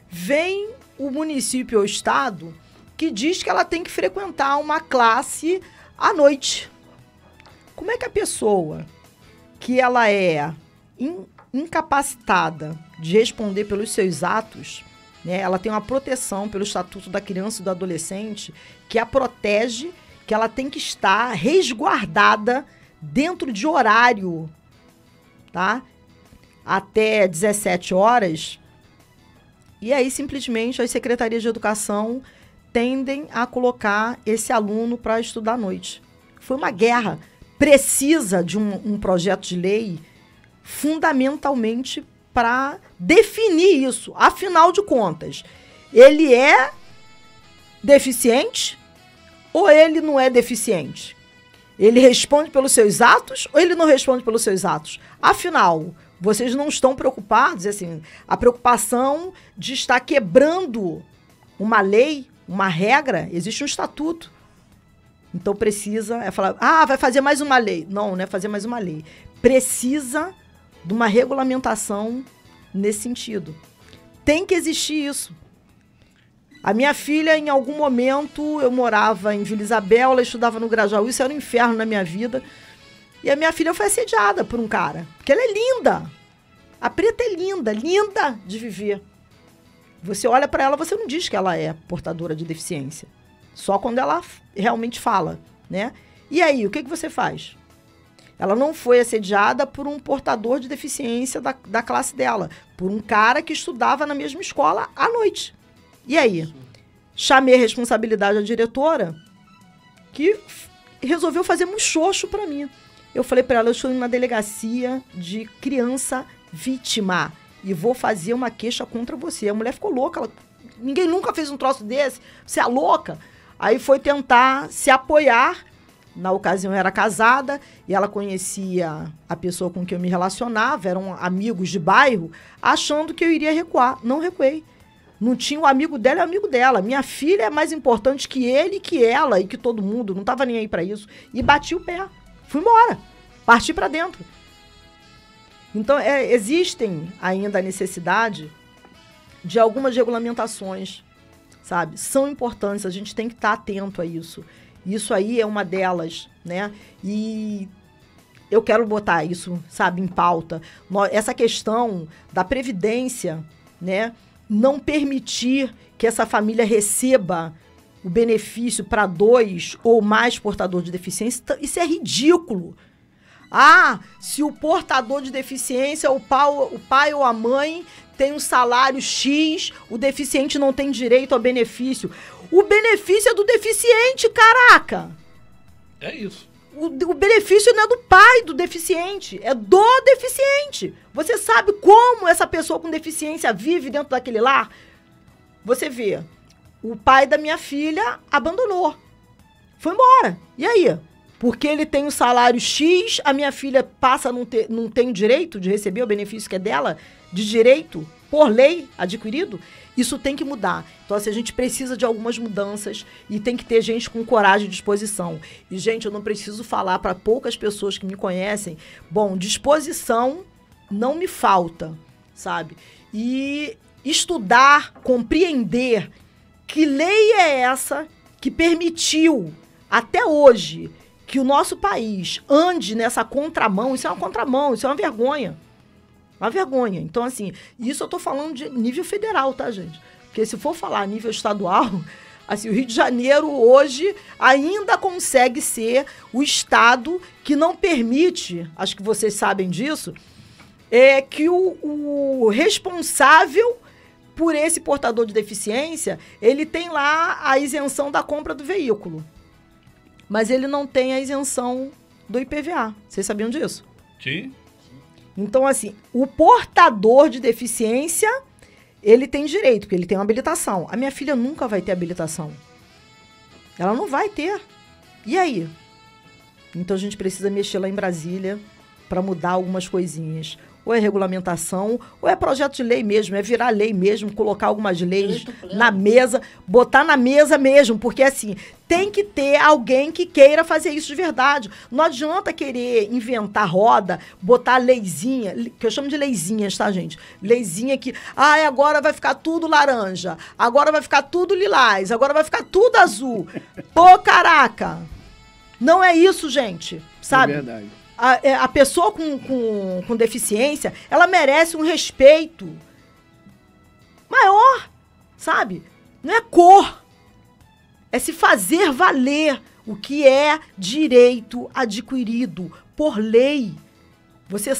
vem o município ou o estado que diz que ela tem que frequentar uma classe à noite. Como é que a pessoa que ela é incapacitada de responder pelos seus atos, né? Ela tem uma proteção pelo Estatuto da Criança e do Adolescente que a protege, que ela tem que estar resguardada dentro de horário, tá? Até 17 horas. E aí, simplesmente, as secretarias de educação tendem a colocar esse aluno para estudar à noite. Foi uma guerra. Precisa de um projeto de lei fundamentalmente para definir isso. Afinal de contas, ele é deficiente ou ele não é deficiente? Ele responde pelos seus atos ou ele não responde pelos seus atos? Afinal, vocês não estão preocupados, assim, a preocupação de estar quebrando uma lei, uma regra, existe um estatuto. Então precisa, falar, vai fazer mais uma lei. Não, não é fazer mais uma lei. Precisa de uma regulamentação nesse sentido. Tem que existir isso. A minha filha, em algum momento, eu morava em Vila Isabel, ela estudava no Grajaú, isso era um inferno na minha vida. E a minha filha foi assediada por um cara, porque ela é linda. A Preta é linda, linda de viver. Você olha para ela, você não diz que ela é portadora de deficiência. Só quando ela realmente fala, né? E aí, o que você faz? Ela não foi assediada por um portador de deficiência da classe dela, por um cara que estudava na mesma escola à noite. E aí? Chamei a responsabilidade da diretora, que resolveu fazer um xoxo para mim. Eu falei para ela, eu estou na delegacia de criança vítima e vou fazer uma queixa contra você. A mulher ficou louca, ninguém nunca fez um troço desse, você é louca? Aí foi tentar se apoiar. Na ocasião eu era casada e ela conhecia a pessoa com quem eu me relacionava, eram amigos de bairro, achando que eu iria recuar. Não recuei. Não tinha o amigo dela e o amigo dela. Minha filha é mais importante que ele, que ela e que todo mundo. Não estava nem aí para isso. E bati o pé. Fui embora. Parti para dentro. Então, existem ainda a necessidade de algumas regulamentações, sabe? São importantes, a gente tem que estar atento a isso. Isso aí é uma delas, né? E eu quero botar isso, sabe, em pauta. Essa questão da previdência, né? Não permitir que essa família receba o benefício para 2 ou mais portadores de deficiência, isso é ridículo. Se o portador de deficiência, o pai ou a mãe tem um salário X, o deficiente não tem direito ao benefício. O benefício é do deficiente, caraca! É isso. O benefício não é do pai do deficiente, é do deficiente. Você sabe como essa pessoa com deficiência vive dentro daquele lar? Você vê, o pai da minha filha abandonou. Foi embora. E aí? Porque ele tem um salário X, a minha filha passa a não tem o direito de receber o benefício que é dela, de direito, por lei, adquirido? Isso tem que mudar. Então, assim, a gente precisa de algumas mudanças e tem que ter gente com coragem e disposição. E, gente, eu não preciso falar para poucas pessoas que me conhecem. Bom, disposição não me falta, sabe? E estudar, compreender que lei é essa que permitiu, até hoje, que o nosso país ande nessa contramão. Isso é uma contramão, isso é uma vergonha. Uma vergonha. Então, assim, isso eu tô falando de nível federal, tá, gente? Porque se for falar a nível estadual, assim, o Rio de Janeiro hoje ainda consegue ser o estado que não permite, acho que vocês sabem disso, que o responsável por esse portador de deficiência, ele tem lá a isenção da compra do veículo. Mas ele não tem a isenção do IPVA. Vocês sabiam disso? Sim. Então, assim, o portador de deficiência, ele tem direito, porque ele tem uma habilitação. A minha filha nunca vai ter habilitação. Ela não vai ter. E aí? Então, a gente precisa mexer lá em Brasília para mudar algumas coisinhas. Ou é regulamentação, ou é projeto de lei mesmo, é virar lei mesmo, colocar algumas leis na mesa, botar na mesa mesmo, porque assim, tem que ter alguém que queira fazer isso de verdade. Não adianta querer inventar roda, botar leizinha, que eu chamo de leizinhas, tá, gente? Leizinha que, agora vai ficar tudo laranja, agora vai ficar tudo lilás, agora vai ficar tudo azul. Pô, caraca! Não é isso, gente, sabe? É verdade. A pessoa com deficiência, ela merece um respeito maior, sabe? Não é cor. É se fazer valer o que é direito adquirido por lei. Você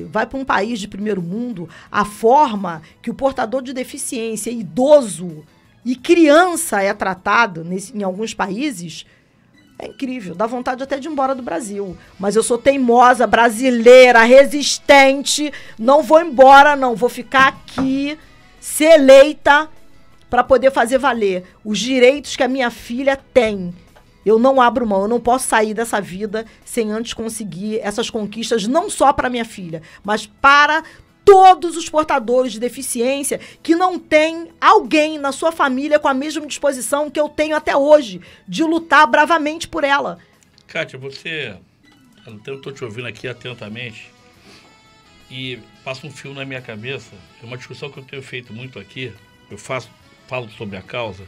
vai para um país de primeiro mundo, a forma que o portador de deficiência, idoso e criança é tratado em alguns países, é incrível. Dá vontade até de ir embora do Brasil. Mas eu sou teimosa, brasileira, resistente. Não vou embora, não. Vou ficar aqui, ser eleita para poder fazer valer os direitos que a minha filha tem. Eu não abro mão, eu não posso sair dessa vida sem antes conseguir essas conquistas, não só para minha filha, mas para todos os portadores de deficiência que não tem alguém na sua família com a mesma disposição que eu tenho até hoje, de lutar bravamente por ela. Kátia, eu estou te ouvindo aqui atentamente e passa um fio na minha cabeça. É uma discussão que eu tenho feito muito aqui, falo sobre a causa.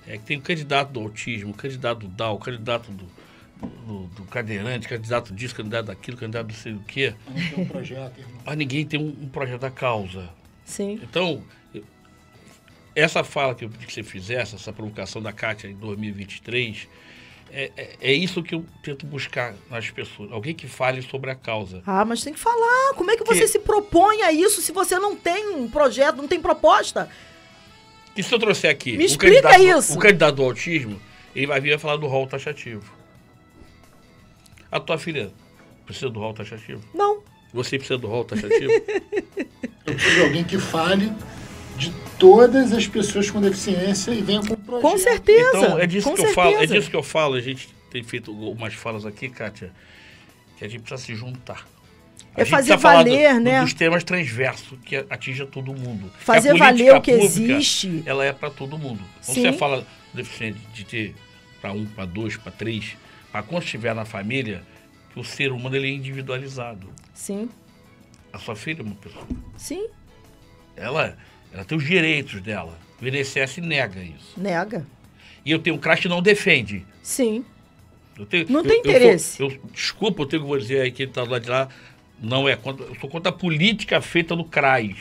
É que tem o candidato do autismo, o candidato do Down, o candidato do cadeirante, candidato disso, candidato daquilo, candidato não sei o quê. Não tem um projeto, irmão. Mas ninguém tem um projeto da causa. Sim. Então, essa fala que eu pedi que você fizesse, essa provocação da Kátia em 2023, é isso que eu tento buscar nas pessoas. Alguém que fale sobre a causa. Ah, mas tem que falar. Como é que você se propõe a isso se você não tem um projeto, não tem proposta? E se eu trouxer aqui Me explica isso. O candidato do autismo, ele vai vir a falar do rol taxativo. A tua filha precisa do rol taxativo? Não. Você precisa do rol taxativo? Eu preciso de alguém que fale de todas as pessoas com deficiência e venha com um projeto. Com certeza. Então, é disso com que eu certeza. falo. É disso que eu falo. A gente tem feito umas falas aqui, Kátia, que a gente precisa se juntar. É fazer valer, né? Dos temas transversos que atinja todo mundo. Fazer valer o que existe. Ela é para todo mundo. Quando Sim. você fala deficiente de ter para 1, para 2, para 3, para quando estiver na família, que o ser humano ele é individualizado. Sim. A sua filha é uma pessoa. Sim. Ela tem os direitos dela. O INSS nega isso. Nega. E eu tenho um CRAS que não defende. Sim. Não tem interesse. Desculpa, eu tenho que dizer aí que ele está do lado de lá. Não é contra. Eu sou contra a política feita no CRAS.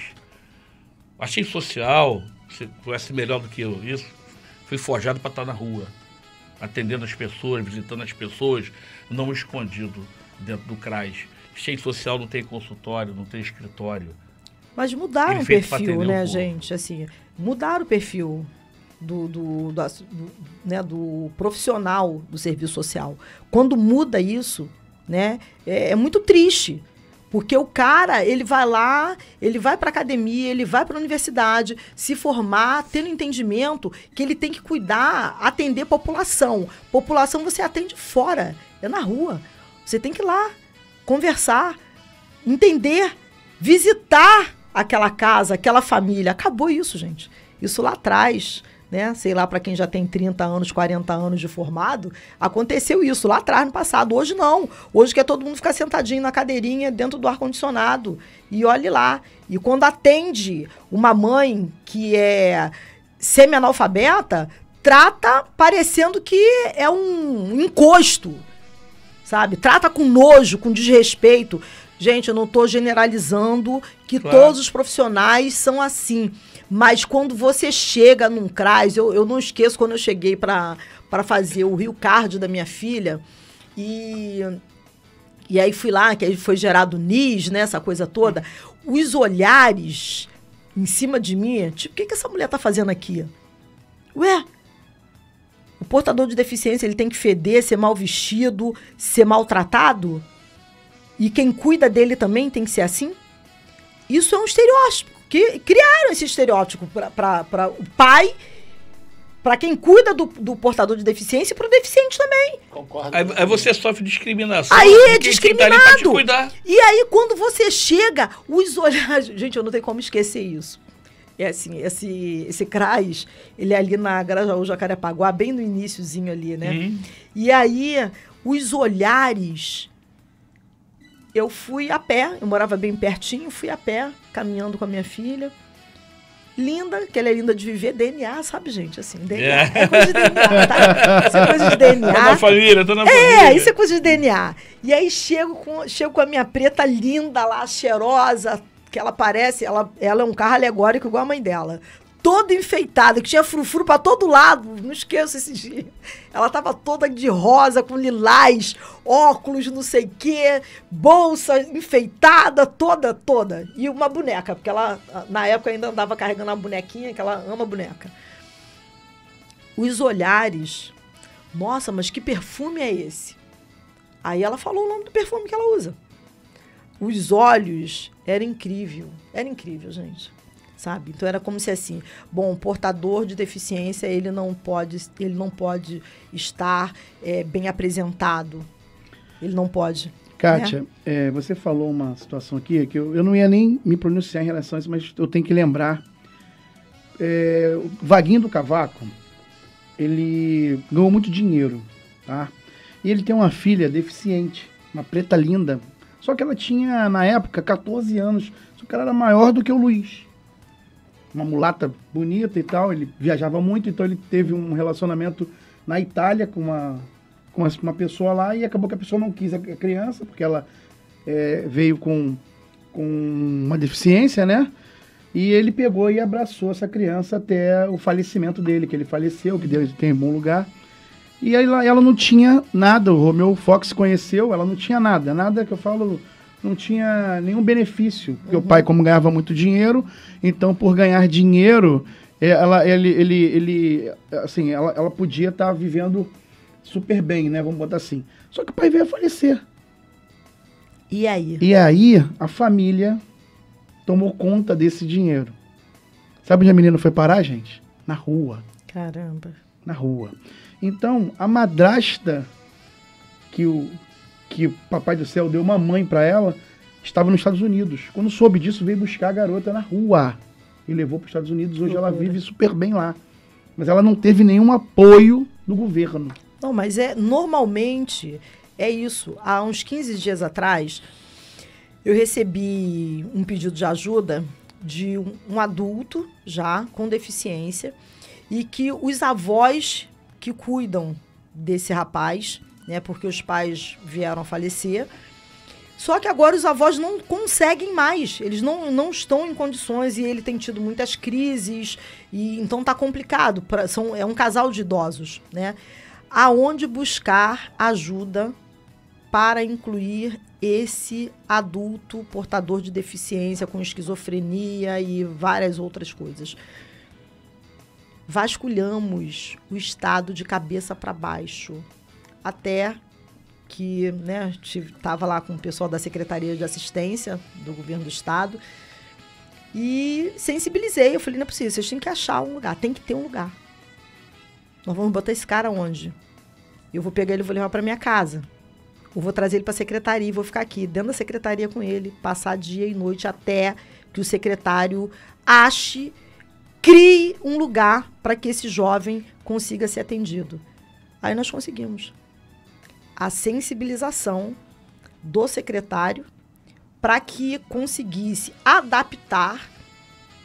Achei social, você conhece melhor do que eu isso. Fui forjado para estar na rua, atendendo as pessoas, visitando as pessoas, não escondido dentro do CRAS. Achei social, não tem consultório, não tem escritório. Mas mudaram o perfil, né, gente? Assim, mudaram o perfil do profissional do serviço social. Quando muda isso, né, é muito triste. Porque o cara, ele vai lá, ele vai para a academia, ele vai para a universidade, se formar, tendo entendimento que ele tem que cuidar, atender população. População você atende fora, é na rua. Você tem que ir lá, conversar, entender, visitar aquela casa, aquela família. Acabou isso, gente. Isso lá atrás, né? Sei lá, para quem já tem 30 anos, 40 anos de formado, aconteceu isso lá atrás, no passado. Hoje não. Hoje quer todo mundo ficar sentadinho na cadeirinha dentro do ar-condicionado. E olhe lá. E quando atende uma mãe que é semi-analfabeta, trata parecendo que é um encosto, sabe? Trata com nojo, com desrespeito. Gente, eu não estou generalizando que Claro. Todos os profissionais são assim. Mas quando você chega num CRAS, eu não esqueço quando eu cheguei para fazer o Rio Card da minha filha, e aí fui lá, que aí foi gerado NIS, né, essa coisa toda, os olhares em cima de mim, tipo, o que essa mulher tá fazendo aqui? Ué, o portador de deficiência, ele tem que feder, ser mal vestido, ser maltratado? E quem cuida dele também tem que ser assim? Isso é um estereótipo. Que criaram esse estereótipo para o pai, para quem cuida do portador de deficiência e para o deficiente também. Concordo. Aí você sofre discriminação. Aí é de quem tá ali pra te discriminado. cuidar. E aí, quando você chega, os olhares... Gente, eu não tenho como esquecer isso. É assim, esse CRAS, ele é ali na Grajaú, Jacarepaguá, bem no iniciozinho ali, né? E aí, os olhares... Eu fui a pé, eu morava bem pertinho, fui a pé, caminhando com a minha filha. Linda, que ela é linda de viver, DNA, sabe, gente? Assim, DNA. É coisa de DNA, tá? Isso é coisa de DNA. Tô na família, família. Isso é coisa de DNA. E aí chego com a minha preta linda lá, cheirosa, que ela parece, ela é um carro alegórico igual a mãe dela. toda enfeitada, que tinha frufru pra todo lado. Não esqueço esse dia. Ela tava toda de rosa, com lilás, óculos, não sei o quê, bolsa enfeitada, toda. E uma boneca, porque ela, na época, ainda andava carregando uma bonequinha, que ela ama boneca. Os olhares... Nossa, mas que perfume é esse? Aí ela falou o nome do perfume que ela usa. Os olhos, era incrível, gente, sabe? Então era como se assim, bom, portador de deficiência, ele não pode estar bem apresentado, ele não pode. Kátia, você falou uma situação aqui que eu não ia nem me pronunciar em relação a isso, mas eu tenho que lembrar. O Vaguinho do Cavaco, ele ganhou muito dinheiro, tá? E ele tem uma filha deficiente, uma preta linda. Só que ela tinha, na época, 14 anos. Só que ela era maior do que o Luiz. Uma mulata bonita e tal. Ele viajava muito, então ele teve um relacionamento na Itália com uma pessoa lá. E acabou que a pessoa não quis a criança, porque ela veio com uma deficiência, né? E ele pegou e abraçou essa criança até o falecimento dele, que ele faleceu, que Deus tem em bom lugar. E aí ela não tinha nada, o Romeu Fox conheceu, ela não tinha nada que eu falo, não tinha nenhum benefício. Porque o pai, como ganhava muito dinheiro, então por ganhar dinheiro, ela podia estar vivendo super bem, né? Vamos botar assim. Só que o pai veio a falecer. E aí? E aí a família tomou conta desse dinheiro. Sabe onde a menina foi parar, gente? Na rua. Caramba. Na rua. Então, a madrasta que o Papai do Céu deu uma mãe para ela, estava nos Estados Unidos. Quando soube disso, veio buscar a garota na rua e levou para os Estados Unidos. Hoje ela vive super bem lá. Mas ela não teve nenhum apoio do governo. Não, mas normalmente é isso. Há uns 15 dias atrás, eu recebi um pedido de ajuda de um adulto já com deficiência e que os avós que cuidam desse rapaz, né, porque os pais vieram a falecer, só que agora os avós não conseguem mais, eles não estão em condições e ele tem tido muitas crises, e então tá complicado, é um casal de idosos, né? Aonde buscar ajuda para incluir esse adulto portador de deficiência com esquizofrenia e várias outras coisas. Vasculhamos o estado de cabeça para baixo, até que, né, estava lá com o pessoal da Secretaria de Assistência do Governo do Estado e sensibilizei. Eu falei, não é possível, vocês têm que achar um lugar, tem que ter um lugar. Nós vamos botar esse cara onde? Eu vou pegar ele e vou levar para minha casa. Eu vou trazer ele para a secretaria e vou ficar aqui dentro da secretaria com ele, passar dia e noite até que o secretário crie um lugar para que esse jovem consiga ser atendido. Aí nós conseguimos a sensibilização do secretário para que conseguisse adaptar,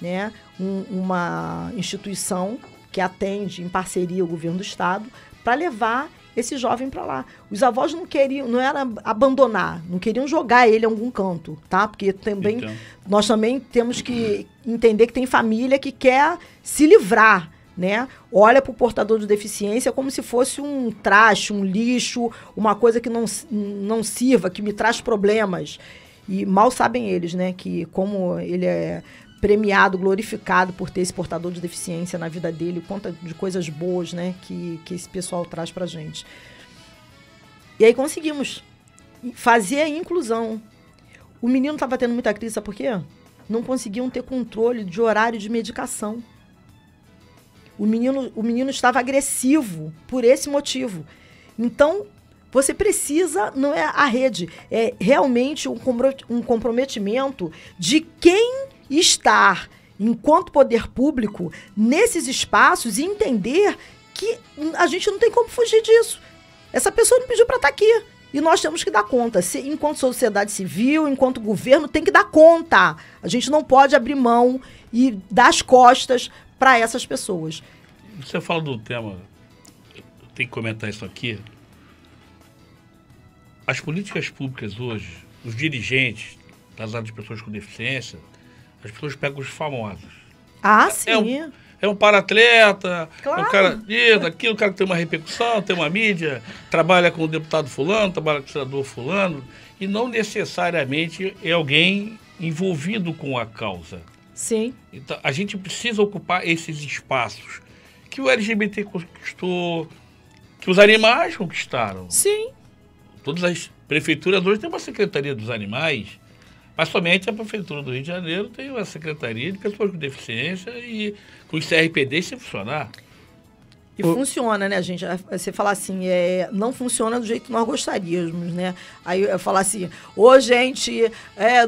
né, uma instituição que atende em parceria o governo do estado para levar esse jovem para lá. Os avós não queriam, não era abandonar, não queriam jogar ele em algum canto, tá? Porque também nós também temos que entender que tem família que quer se livrar, né? Olha para o portador de deficiência como se fosse um traste, um lixo, uma coisa que não sirva, que me traz problemas. E mal sabem eles, né, que como ele é premiado, glorificado por ter esse portador de deficiência na vida dele, conta de coisas boas, né, que esse pessoal traz pra gente. E aí conseguimos fazer a inclusão. O menino estava tendo muita crise, sabe por quê? Não conseguiam ter controle de horário de medicação. O menino estava agressivo por esse motivo. Então, você precisa, não é a rede, é realmente um comprometimento de quem estar, enquanto poder público, nesses espaços e entender que a gente não tem como fugir disso. Essa pessoa não pediu para estar aqui. E nós temos que dar conta. Enquanto sociedade civil, enquanto governo, tem que dar conta. A gente não pode abrir mão e dar as costas para essas pessoas. Você fala do tema, eu tenho que comentar isso aqui. As políticas públicas hoje, os dirigentes das áreas de pessoas com deficiência, as pessoas pegam os famosos. Ah, sim. é um para-atleta, Claro. é um cara isso, aquilo, o cara que tem uma repercussão, tem uma mídia, trabalha com o deputado fulano, trabalha com o senador fulano, e não necessariamente é alguém envolvido com a causa. Sim. Então, a gente precisa ocupar esses espaços que o LGBT conquistou, que os animais conquistaram. Sim. Todas as prefeituras hoje têm uma secretaria dos animais, mas somente a prefeitura do Rio de Janeiro tem uma secretaria de pessoas com deficiência e com os CRPD sem funcionar. E funciona, né, gente? Você falar assim, não funciona do jeito que nós gostaríamos, né? Aí eu falar assim, gente,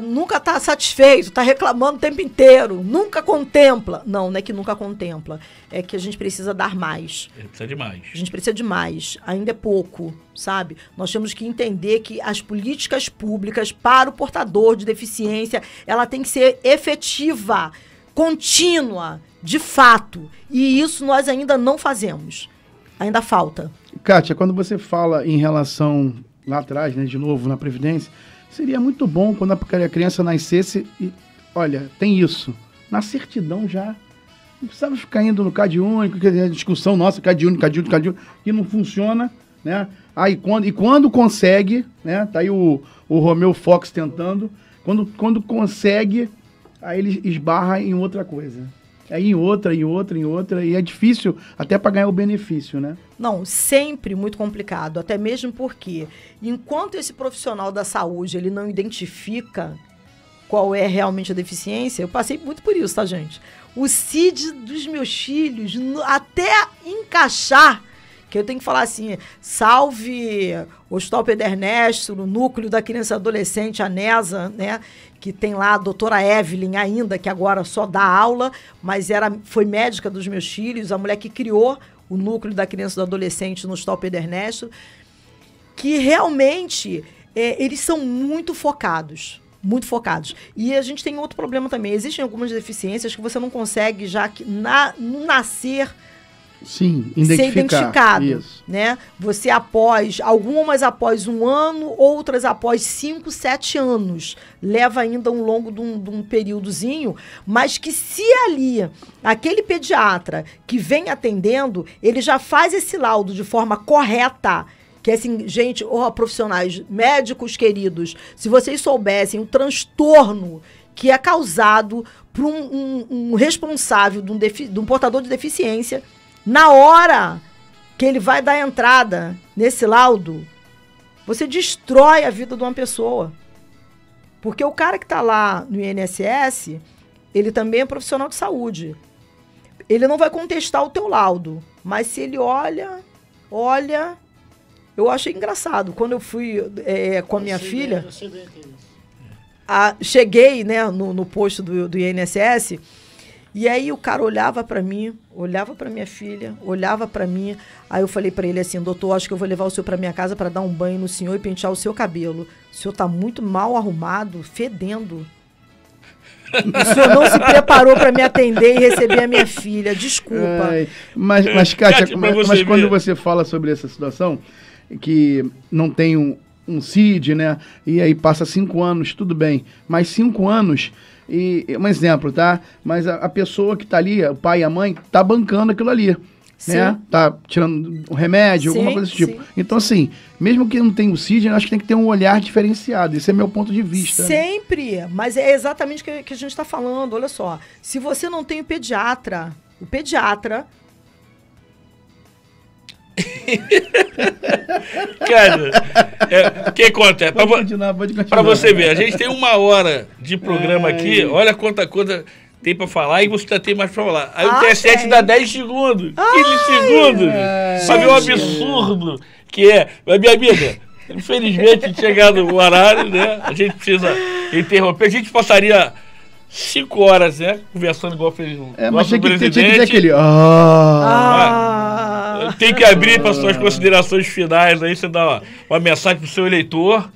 nunca tá satisfeito, tá reclamando o tempo inteiro, nunca contempla. Não é que nunca contempla, é que a gente precisa dar mais. Precisa de mais. A gente precisa de mais, ainda é pouco, sabe? Nós temos que entender que as políticas públicas para o portador de deficiência, ela tem que ser efetiva, contínua, de fato. E isso nós ainda não fazemos. Ainda falta. Kátia, quando você fala em relação lá atrás, né, de novo, na Previdência, seria muito bom quando a criança nascesse e, olha, tem isso. Na certidão já. Não precisava ficar indo no CAD único, que é a discussão nossa, CAD único, que não funciona, né? Aí, quando consegue, né? Tá aí o Romeu Fox tentando, quando consegue, aí ele esbarra em outra coisa. Aí em outra, e é difícil até para ganhar o benefício, né? Não, sempre muito complicado, até mesmo porque enquanto esse profissional da saúde ele não identifica qual é realmente a deficiência, eu passei muito por isso, tá, gente? O CID dos meus filhos, até encaixar, que eu tenho que falar assim, salve o Hospital Pedro Ernesto, no núcleo da criança e adolescente, a NESA, né? Que tem lá a doutora Evelyn ainda, que agora só dá aula, mas foi médica dos meus filhos, a mulher que criou o núcleo da criança e do adolescente no Hospital Pedro Ernesto, que realmente eles são muito focados. Muito focados. E a gente tem outro problema também. Existem algumas deficiências que você não consegue já no nascer. Sim, ser identificado, isso. Né? Você algumas após 1 ano, outras após 5, 7 anos. Leva ainda um longo de um períodozinho, mas que se ali, aquele pediatra que vem atendendo, ele já faz esse laudo de forma correta, que assim, gente, profissionais, médicos queridos, se vocês soubessem o transtorno que é causado por um responsável de um portador de deficiência, na hora que ele vai dar entrada nesse laudo, você destrói a vida de uma pessoa. Porque o cara que está lá no INSS, ele também é profissional de saúde. Ele não vai contestar o teu laudo, mas se ele olha... Eu achei engraçado. Quando eu fui com a minha filha, cheguei, né, no posto do INSS, e aí o cara olhava para mim, olhava para minha filha, olhava para mim. Aí eu falei para ele assim, doutor, acho que eu vou levar o senhor para minha casa para dar um banho no senhor e pentear o seu cabelo. O senhor tá muito mal arrumado, fedendo. O senhor não se preparou para me atender e receber a minha filha. Desculpa. Mas Kátia, quando você fala sobre essa situação, que não tem um CID, né? E aí passa 5 anos, tudo bem. Mas 5 anos... E um exemplo, tá? Mas a pessoa que tá ali, o pai e a mãe, tá bancando aquilo ali. Sim. Né? Tá tirando um remédio, alguma coisa desse tipo. Então, assim, mesmo que não tenha o CID, eu acho que tem que ter um olhar diferenciado. Esse é meu ponto de vista. Sempre. Né? Mas é exatamente o que a gente está falando. Olha só. Se você não tem o pediatra... Cara, o que acontece? Para você ver, a gente tem 1 hora de programa aqui, olha quanta coisa tem para falar e você já tem mais para falar. Aí o TSE dá 10 segundos, 15 segundos, para ver o absurdo que é. Mas, minha amiga, infelizmente, chegado o horário, né? A gente precisa interromper. A gente passaria 5 horas, né? Conversando igual fez o nosso presidente. Tinha que ter aquele... Tem que abrir para suas considerações finais aí, você dá uma mensagem pro seu eleitor,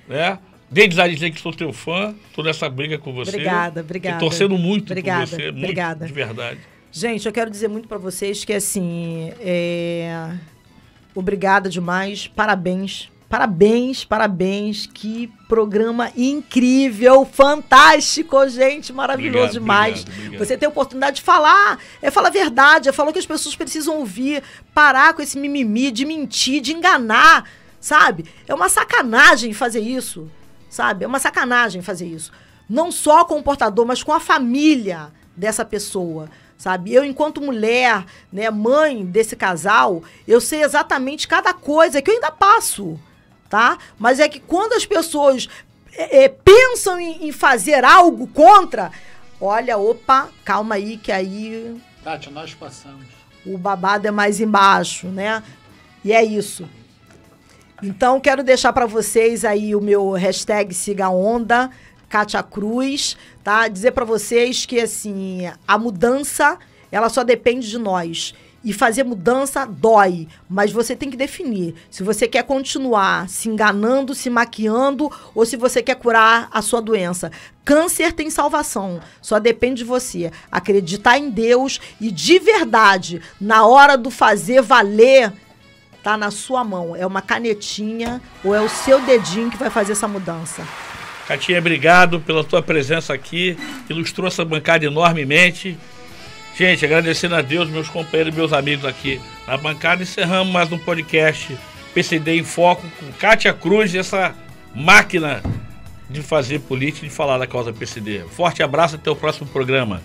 né? Desde já dizer que sou teu fã, tô nessa briga com você. Obrigada. Tô torcendo muito por você, muito, de verdade. Gente, eu quero dizer muito para vocês que, assim, obrigada demais, parabéns Parabéns, parabéns. Que programa incrível, fantástico, gente. Maravilhoso demais. Obrigado. Você tem a oportunidade de falar, falar a verdade, falar o que as pessoas precisam ouvir, parar com esse mimimi de mentir, de enganar, sabe? É uma sacanagem fazer isso, sabe? É uma sacanagem fazer isso. Não só com o portador, mas com a família dessa pessoa, sabe? Eu, enquanto mulher, né, mãe desse casal, eu sei exatamente cada coisa que eu ainda passo, tá? Mas é que quando as pessoas pensam em fazer algo contra, olha, opa, calma aí, que aí... Tati, nós passamos. O babado é mais embaixo, né? E é isso. Então, quero deixar para vocês aí o meu hashtag Siga a Onda, Kátia Cruz, tá? Dizer para vocês que, assim, a mudança, ela só depende de nós. E fazer mudança dói, mas você tem que definir se você quer continuar se enganando, se maquiando, ou se você quer curar a sua doença. Câncer tem salvação, só depende de você. Acreditar em Deus e, de verdade, na hora do fazer valer, tá na sua mão. É uma canetinha ou é o seu dedinho que vai fazer essa mudança. Catinha, obrigado pela tua presença aqui, ilustrou essa bancada enormemente. Gente, agradecendo a Deus, meus companheiros e meus amigos aqui na bancada, encerramos mais um podcast PCD em Foco com Kátia Cruz, essa máquina de fazer política e de falar da causa PCD. Forte abraço, até o próximo programa.